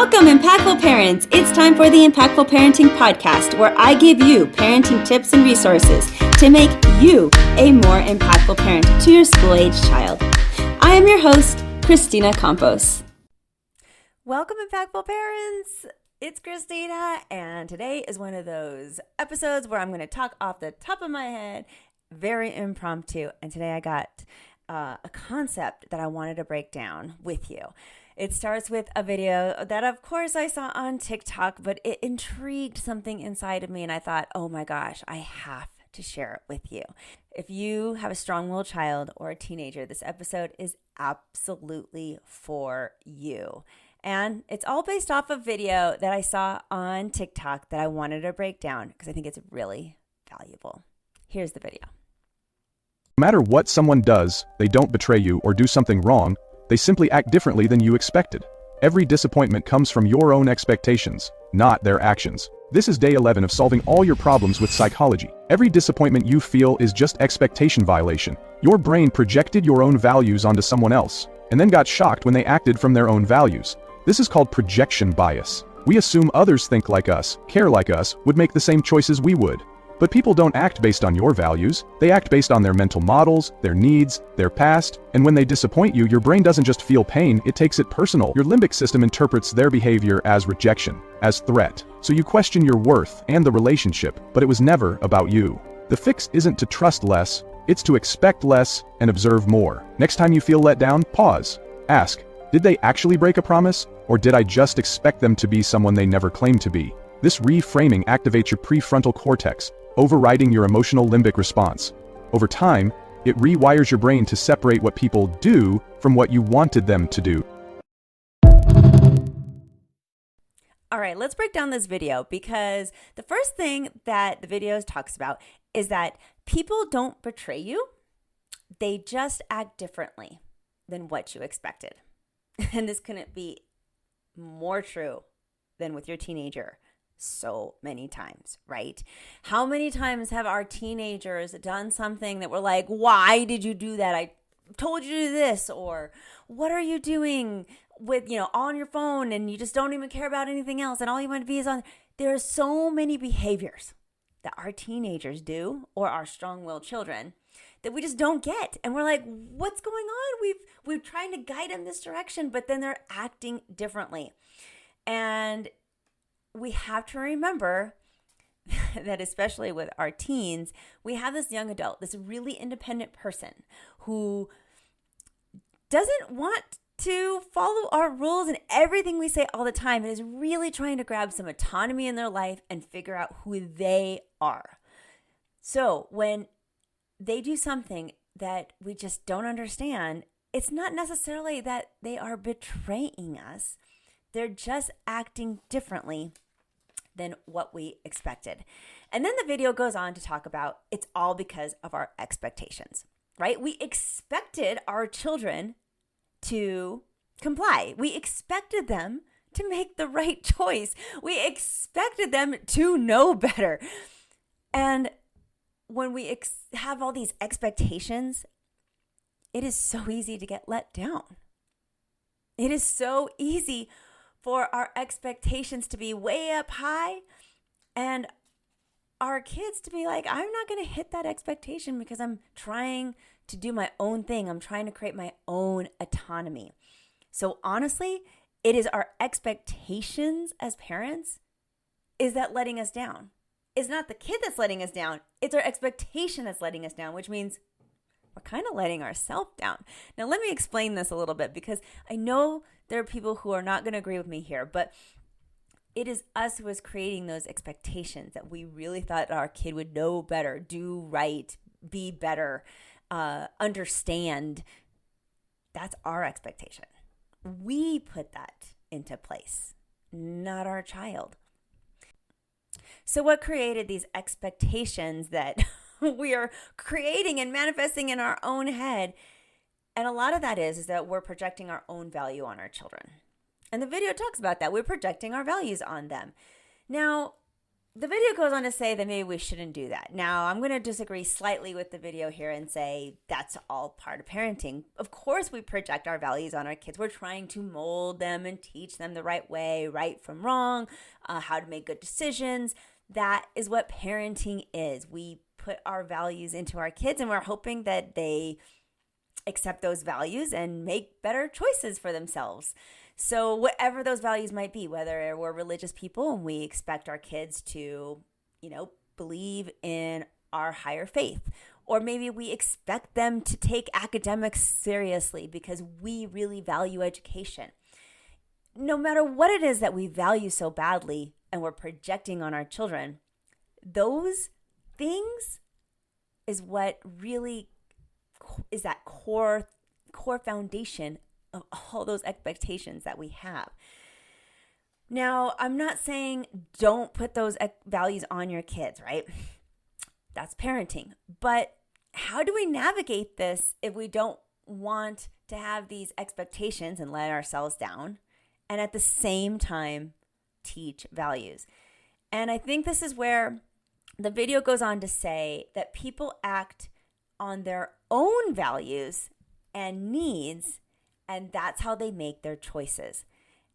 Welcome, Impactful Parents. It's time for the Impactful Parenting Podcast, where I give you parenting tips and resources to make you a more impactful parent to your school-age child. I am your host, Kristina Campos. Welcome, Impactful Parents. It's Kristina, and today is one of those episodes where I'm going to talk off the top of my head, very impromptu. And today I got a concept that I wanted to break down with you. It starts with a video that, of course, I saw on TikTok, but it intrigued something inside of me, and I thought, oh my gosh, I have to share it with you. If you have a strong-willed child or a teenager, this episode is absolutely for you. And it's all based off a video that I saw on TikTok that I wanted to break down because I think it's really valuable. Here's the video. No matter what someone does, they don't betray you or do something wrong. They simply act differently than you expected. Every disappointment comes from your own expectations, not their actions. This is day 11 of solving all your problems with psychology. Every disappointment you feel is just expectation violation. Your brain projected your own values onto someone else, and then got shocked when they acted from their own values. This is called projection bias. We assume others think like us, care like us, would make the same choices we would. But people don't act based on your values. They act based on their mental models, their needs, their past, and when they disappoint you, your brain doesn't just feel pain, it takes it personal. Your limbic system interprets their behavior as rejection, as threat. So you question your worth and the relationship, but it was never about you. The fix isn't to trust less, it's to expect less and observe more. Next time you feel let down, pause. Ask, did they actually break a promise, or did I just expect them to be someone they never claimed to be? This reframing activates your prefrontal cortex, overriding your emotional limbic response. Over time, it rewires your brain to separate what people do from what you wanted them to do. All right, let's break down this video because the first thing that the video talks about is that people don't betray you. They just act differently than what you expected. And this couldn't be more true than with your teenager. So many times, right? How many times have our teenagers done something that we're like, why did you do that? I told you to do this. Or what are you doing with, on your phone and you just don't even care about anything else and all you want to be is on. There are so many behaviors that our teenagers do or our strong-willed children that we just don't get. And we're like, what's going on? We've trying to guide them this direction, but then they're acting differently. And we have to remember that especially with our teens, we have this young adult, this really independent person who doesn't want to follow our rules and everything we say all the time and is really trying to grab some autonomy in their life and figure out who they are. So when they do something that we just don't understand, it's not necessarily that they are betraying us. They're just acting differently than what we expected. And then the video goes on to talk about it's all because of our expectations, right? We expected our children to comply. We expected them to make the right choice. We expected them to know better. And when we have all these expectations, it is so easy to get let down. It is so easy for our expectations to be way up high and our kids to be like, I'm not going to hit that expectation because I'm trying to do my own thing. I'm trying to create my own autonomy. So honestly, it is our expectations as parents is that letting us down. It's not the kid that's letting us down. It's our expectation that's letting us down, which means we're kind of letting ourselves down. Now, let me explain this a little bit because I know there are people who are not going to agree with me here, but it is us who is creating those expectations that we really thought our kid would know better, do right, be better, understand. That's our expectation. We put that into place, not our child. So what created these expectations that we are creating and manifesting in our own head? And a lot of that is that we're projecting our own value on our children. And the video talks about that. We're projecting our values on them. Now, the video goes on to say that maybe we shouldn't do that. Now, I'm going to disagree slightly with the video here and say that's all part of parenting. Of course, we project our values on our kids. We're trying to mold them and teach them the right way, right from wrong, how to make good decisions. That is what parenting is. We put our values into our kids, and we're hoping that they accept those values and make better choices for themselves. So whatever those values might be, whether we're religious people and we expect our kids to, believe in our higher faith, or maybe we expect them to take academics seriously because we really value education. No matter what it is that we value so badly and we're projecting on our children, those things is what really is that core foundation of all those expectations that we have. Now, I'm not saying don't put those values on your kids, right? That's parenting. But how do we navigate this if we don't want to have these expectations and let ourselves down, and at the same time teach values? And I think this is where the video goes on to say that people act on their own values and needs, and that's how they make their choices.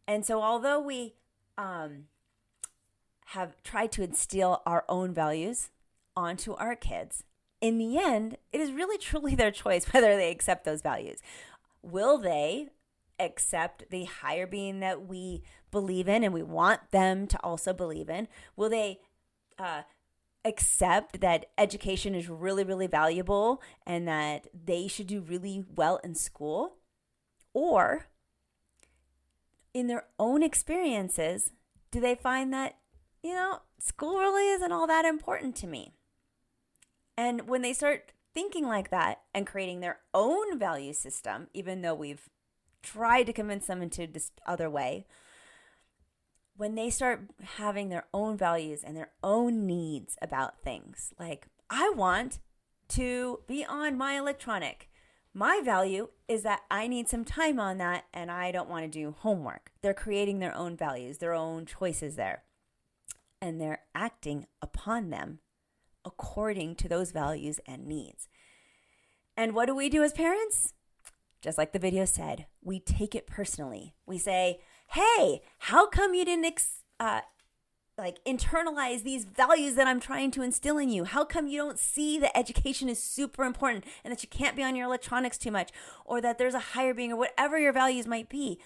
And so although we have tried to instill our own values onto our kids, in the end, it is really truly their choice whether they accept those values. Will they accept the higher being that we believe in and we want them to also believe in? Will they accept that education is really, really valuable and that they should do really well in school? Or in their own experiences, do they find that, school really isn't all that important to me? And when they start thinking like that and creating their own value system, even though we've tried to convince them into this other way, when they start having their own values and their own needs about things, like, I want to be on my electronic. My value is that I need some time on that and I don't want to do homework. They're creating their own values, their own choices there. And they're acting upon them according to those values and needs. And what do we do as parents? Just like the video said, we take it personally. We say, hey, how come you didn't internalize these values that I'm trying to instill in you? How come you don't see that education is super important and that you can't be on your electronics too much, or that there's a higher being, or whatever your values might be?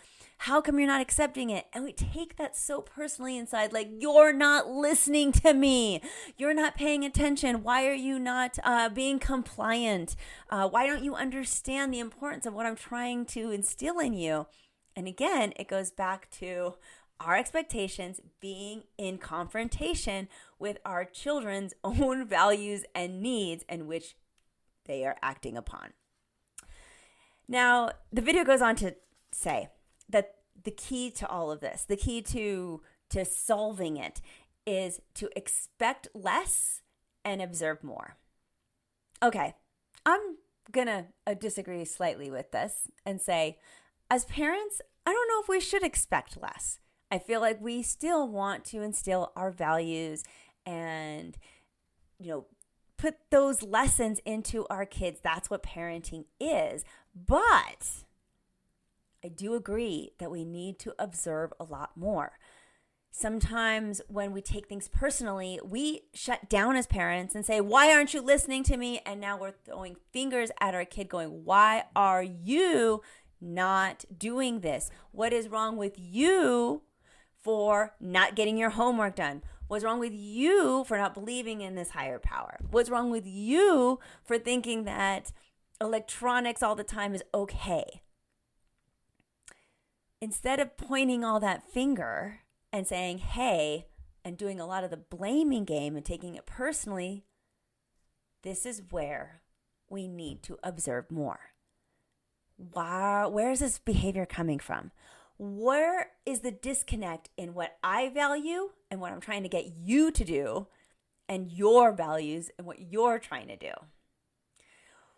How come you're not accepting it? And we take that so personally inside, like, you're not listening to me. You're not paying attention. Why are you not being compliant? Why don't you understand the importance of what I'm trying to instill in you? And again, it goes back to our expectations being in confrontation with our children's own values and needs, and which they are acting upon. Now, the video goes on to say that the key to all of this, the key to solving it, is to expect less and observe more. Okay, I'm gonna disagree slightly with this and say, as parents, I don't know if we should expect less. I feel like we still want to instill our values and, put those lessons into our kids. That's what parenting is. But I do agree that we need to observe a lot more. Sometimes when we take things personally, we shut down as parents and say, why aren't you listening to me? And now we're throwing fingers at our kid going, why are you not doing this? What is wrong with you for not getting your homework done? What's wrong with you for not believing in this higher power? What's wrong with you for thinking that electronics all the time is okay? Instead of pointing all that finger and saying, hey, and doing a lot of the blaming game and taking it personally, this is where we need to observe more. Where is this behavior coming from? Where is the disconnect in what I value and what I'm trying to get you to do, and your values and what you're trying to do?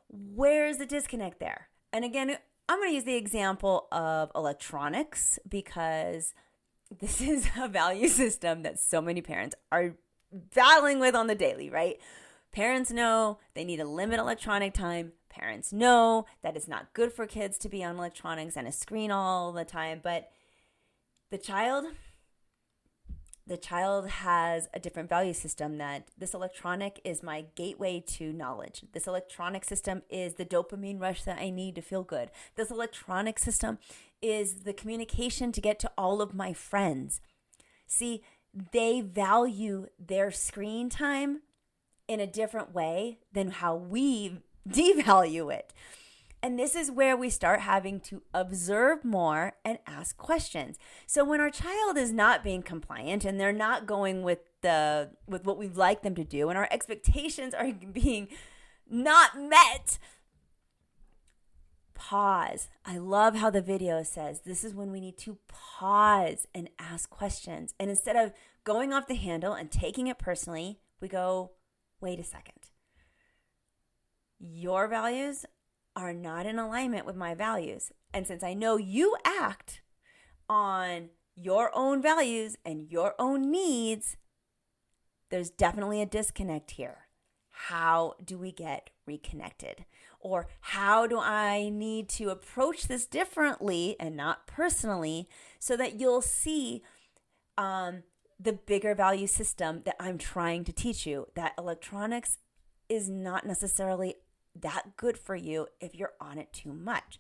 Where is the disconnect there? And again, I'm going to use the example of electronics because this is a value system that so many parents are battling with on the daily, right? Parents know they need to limit electronic time. Parents know that it's not good for kids to be on electronics and a screen all the time, but the child has a different value system, that this electronic is my gateway to knowledge. This electronic system is the dopamine rush that I need to feel good. This electronic system is the communication to get to all of my friends. See, they value their screen time in a different way than how we devalue it. And this is where we start having to observe more and ask questions. So when our child is not being compliant and they're not going with what we'd like them to do, and our expectations are being not met, pause. I love how the video says this is when we need to pause and ask questions. And instead of going off the handle and taking it personally, we go, wait a second. Your values are not in alignment with my values. And since I know you act on your own values and your own needs, there's definitely a disconnect here. How do we get reconnected? Or how do I need to approach this differently and not personally so that you'll see the bigger value system that I'm trying to teach you, that electronics is not necessarily that good for you if you're on it too much.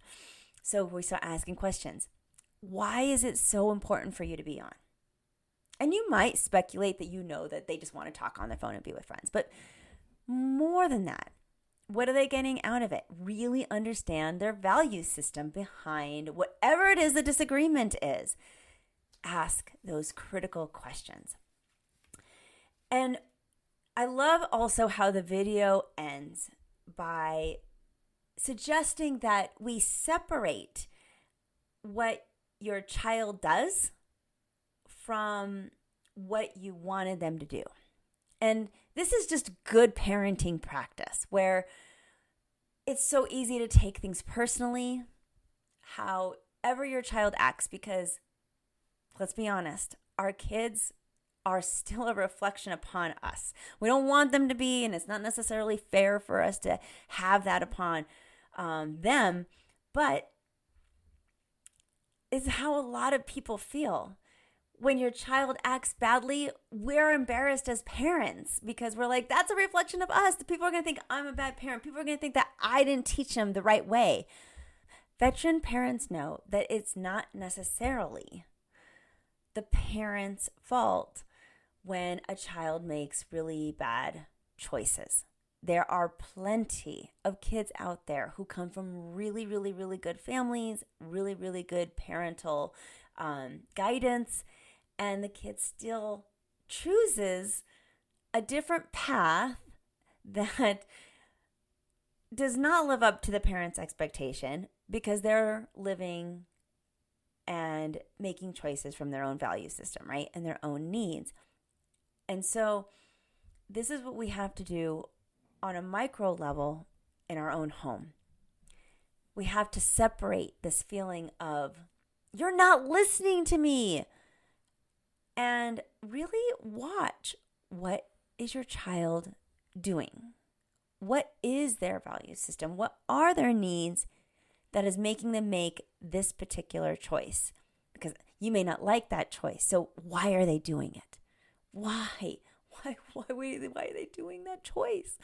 So we start asking questions. Why is it so important for you to be on? And you might speculate that you know that they just want to talk on their phone and be with friends. But more than that, what are they getting out of it? Really understand their value system behind whatever it is the disagreement is. Ask those critical questions. And I love also how the video ends by suggesting that we separate what your child does from what you wanted them to do. And this is just good parenting practice where it's so easy to take things personally, however your child acts, because let's be honest, our kids are still a reflection upon us. We don't want them to be, and it's not necessarily fair for us to have that upon them, but it's how a lot of people feel. When your child acts badly, we're embarrassed as parents because we're like, that's a reflection of us. People are going to think I'm a bad parent. People are going to think that I didn't teach them the right way. Veteran parents know that it's not necessarily the parent's fault when a child makes really bad choices. There are plenty of kids out there who come from really, really, really good families, really, really good parental guidance, and the kid still chooses a different path that does not live up to the parent's expectation because they're living and making choices from their own value system, right? And their own needs. And so this is what we have to do on a micro level in our own home. We have to separate this feeling of, you're not listening to me, and really watch, what is your child doing? What is their value system? What are their needs that is making them make this particular choice? Because you may not like that choice. So why are they doing it? Why? Why are they doing that choice?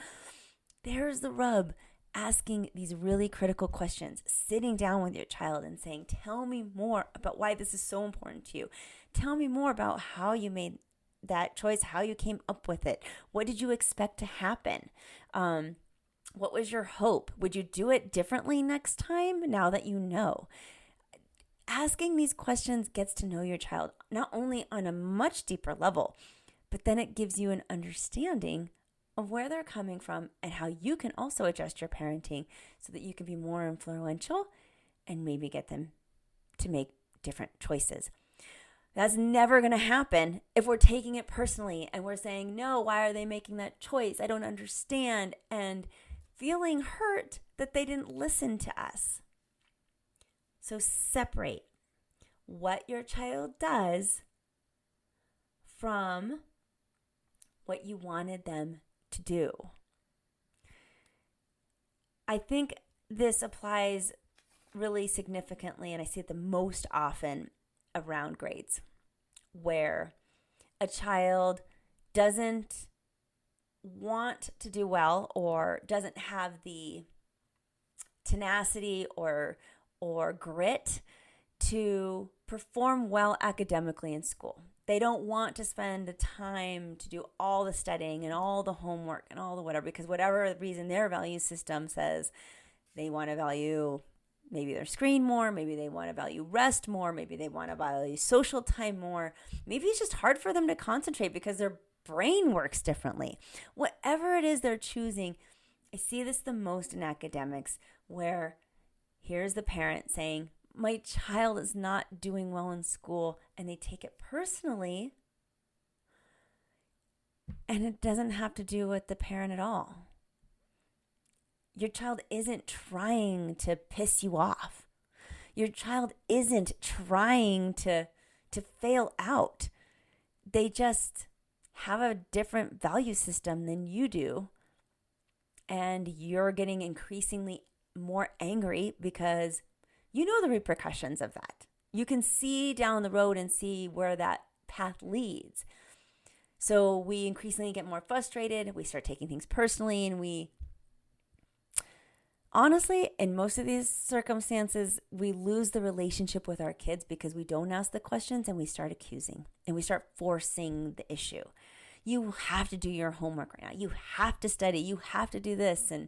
There's the rub. Asking these really critical questions, sitting down with your child and saying, tell me more about why this is so important to you. Tell me more about how you made that choice, how you came up with it. What did you expect to happen? What was your hope? Would you do it differently next time now that you know? Asking these questions gets to know your child not only on a much deeper level, but then it gives you an understanding of where they're coming from and how you can also adjust your parenting so that you can be more influential and maybe get them to make different choices. That's never going to happen if we're taking it personally and we're saying, no, why are they making that choice? I don't understand. And feeling hurt that they didn't listen to us. So separate what your child does from what you wanted them to do. I think this applies really significantly, and I see it the most often around grades, where a child doesn't want to do well or doesn't have the tenacity or grit to perform well academically in school. They don't want to spend the time to do all the studying and all the homework and all the whatever, because whatever reason their value system says, they want to value maybe their screen more, maybe they want to value rest more, maybe they want to value social time more. Maybe it's just hard for them to concentrate because their brain works differently. Whatever it is they're choosing, I see this the most in academics, where here's the parent saying, my child is not doing well in school, and they take it personally, and it doesn't have to do with the parent at all. Your child isn't trying to piss you off. Your child isn't trying to fail out. They just have a different value system than you do, and you're getting increasingly more angry because you know the repercussions of that. You can see down the road and see where that path leads. So we increasingly get more frustrated. We start taking things personally, and we honestly, in most of these circumstances, we lose the relationship with our kids because we don't ask the questions and we start accusing and we start forcing the issue. You have to do your homework right now. You have to study. You have to do this. And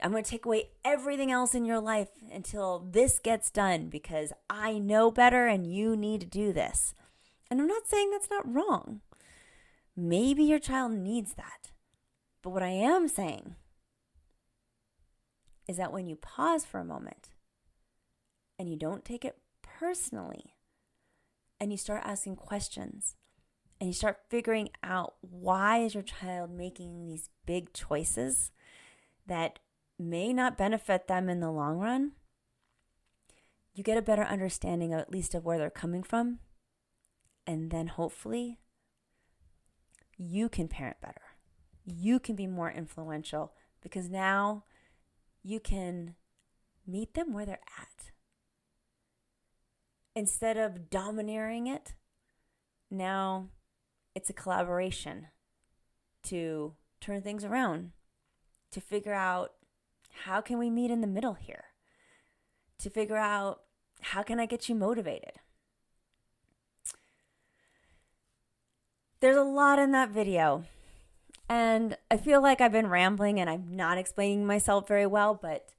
I'm going to take away everything else in your life until this gets done because I know better and you need to do this. And I'm not saying that's not wrong. Maybe your child needs that. But what I am saying is that when you pause for a moment and you don't take it personally and you start asking questions and you start figuring out why is your child making these big choices that may not benefit them in the long run, you get a better understanding of at least of where they're coming from. And then hopefully you can parent better. You can be more influential because now you can meet them where they're at. Instead of domineering it, now it's a collaboration to turn things around, to figure out how can we meet in the middle here, to figure out how can I get you motivated. There's a lot in that video. And I feel like I've been rambling and I'm not explaining myself very well, but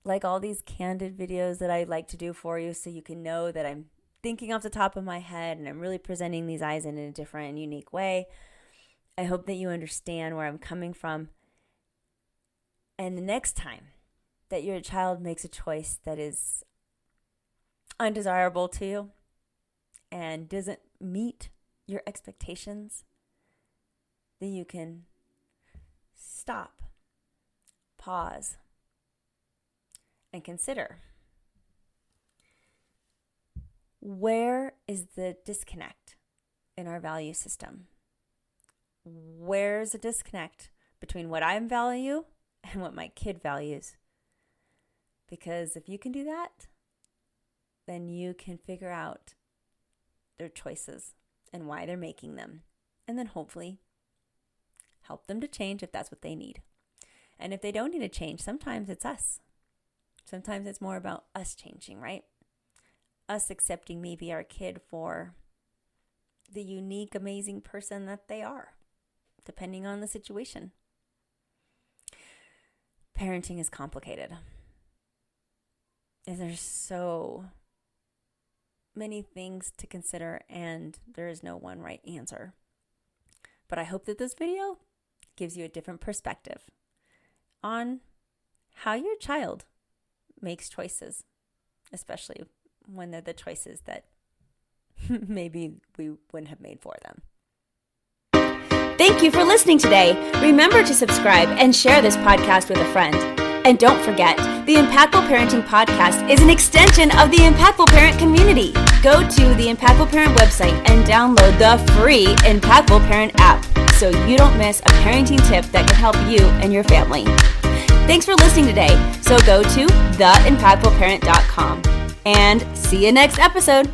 like all these candid videos that I like to do for you so you can know that I'm thinking off the top of my head and I'm really presenting these eyes in a different and unique way. I hope that you understand where I'm coming from. And the next time that your child makes a choice that is undesirable to you and doesn't meet your expectations, then you can stop, pause, and consider, where is the disconnect in our value system? Where's the disconnect between what I value and what my kid values? Because if you can do that, then you can figure out their choices and why they're making them. And then hopefully help them to change if that's what they need. And if they don't need to change, sometimes it's us. Sometimes it's more about us changing, right? Us accepting maybe our kid for the unique, amazing person that they are, depending on the situation. Parenting is complicated. And there's so many things to consider, and there is no one right answer. But I hope that this video gives you a different perspective on how your child makes choices, especially when they're the choices that maybe we wouldn't have made for them. Thank you for listening today. Remember to subscribe and share this podcast with a friend. And don't forget, the Impactful Parenting Podcast is an extension of the Impactful Parent community. Go to the Impactful Parent website and download the free Impactful Parent app so you don't miss a parenting tip that can help you and your family. Thanks for listening today. So go to theimpactfulparent.com and see you next episode.